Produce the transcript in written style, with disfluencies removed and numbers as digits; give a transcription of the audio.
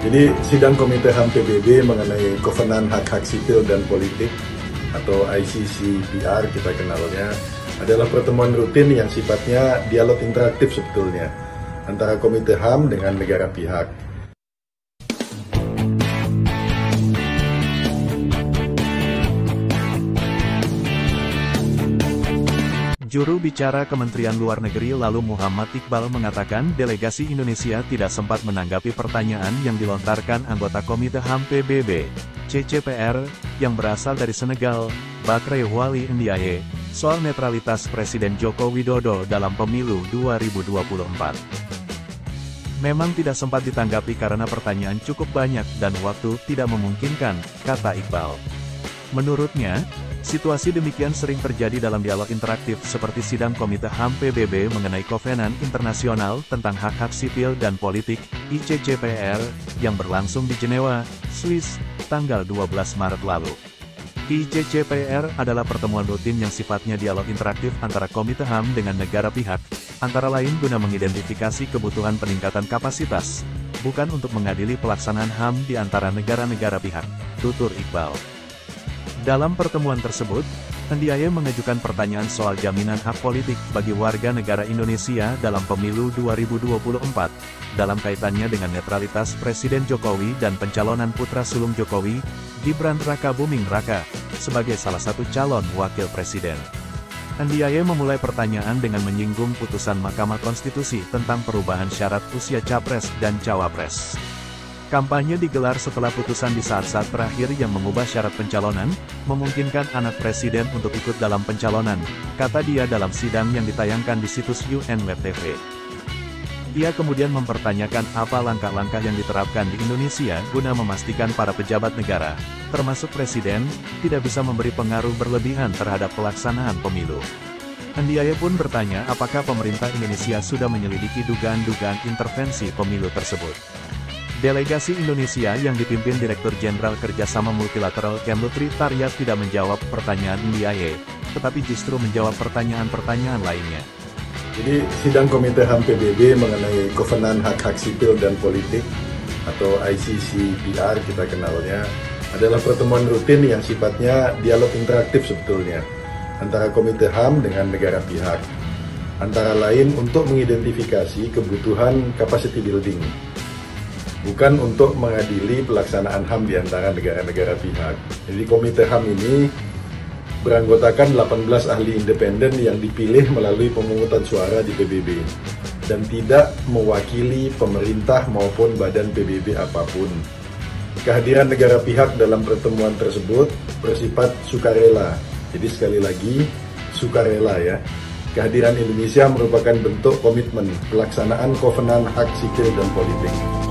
Jadi sidang Komite HAM PBB mengenai Kovenan Hak-Hak Sipil dan Politik atau ICCPR kita kenalnya adalah pertemuan rutin yang sifatnya dialog interaktif sebetulnya antara Komite HAM dengan negara pihak. Juru bicara Kementerian Luar Negeri lalu Muhammad Iqbal mengatakan delegasi Indonesia tidak sempat menanggapi pertanyaan yang dilontarkan anggota Komite HAM PBB, CCPR, yang berasal dari Senegal, Bakray Wali Ndiaye, soal netralitas Presiden Joko Widodo dalam pemilu 2024. Memang tidak sempat ditanggapi karena pertanyaan cukup banyak dan waktu tidak memungkinkan, kata Iqbal. Menurutnya, situasi demikian sering terjadi dalam dialog interaktif seperti sidang Komite HAM PBB mengenai Kovenan Internasional tentang Hak-Hak Sipil dan Politik, ICCPR, yang berlangsung di Jenewa, Swiss, tanggal 12 Maret lalu. ICCPR adalah pertemuan rutin yang sifatnya dialog interaktif antara Komite HAM dengan negara pihak, antara lain guna mengidentifikasi kebutuhan peningkatan kapasitas, bukan untuk mengadili pelaksanaan HAM di antara negara-negara pihak, tutur Iqbal. Dalam pertemuan tersebut, Ndiaye mengajukan pertanyaan soal jaminan hak politik bagi warga negara Indonesia dalam pemilu 2024, dalam kaitannya dengan netralitas Presiden Jokowi dan pencalonan putra sulung Jokowi, Gibran Rakabuming Raka, sebagai salah satu calon wakil presiden. Ndiaye memulai pertanyaan dengan menyinggung putusan Mahkamah Konstitusi tentang perubahan syarat usia capres dan cawapres. Kampanye digelar setelah putusan di saat-saat terakhir yang mengubah syarat pencalonan, memungkinkan anak presiden untuk ikut dalam pencalonan, kata dia dalam sidang yang ditayangkan di situs UN Web TV. Ia kemudian mempertanyakan apa langkah-langkah yang diterapkan di Indonesia guna memastikan para pejabat negara, termasuk presiden, tidak bisa memberi pengaruh berlebihan terhadap pelaksanaan pemilu. Ndiaye pun bertanya apakah pemerintah Indonesia sudah menyelidiki dugaan-dugaan intervensi pemilu tersebut. Delegasi Indonesia yang dipimpin Direktur Jenderal Kerjasama Multilateral Kemlu Tri Taryat tidak menjawab pertanyaan Ndiaye, tetapi justru menjawab pertanyaan-pertanyaan lainnya. Jadi sidang Komite HAM PBB mengenai Kovenan Hak-Hak Sipil dan Politik atau ICCPR kita kenalnya adalah pertemuan rutin yang sifatnya dialog interaktif sebetulnya antara Komite HAM dengan negara pihak, antara lain untuk mengidentifikasi kebutuhan capacity building, bukan untuk mengadili pelaksanaan HAM di antara negara-negara pihak. Jadi Komite HAM ini beranggotakan 18 ahli independen yang dipilih melalui pemungutan suara di PBB dan tidak mewakili pemerintah maupun badan PBB apapun. Kehadiran negara pihak dalam pertemuan tersebut bersifat sukarela. Jadi sekali lagi, sukarela ya. Kehadiran Indonesia merupakan bentuk komitmen pelaksanaan Kovenan Hak Sipil dan Politik.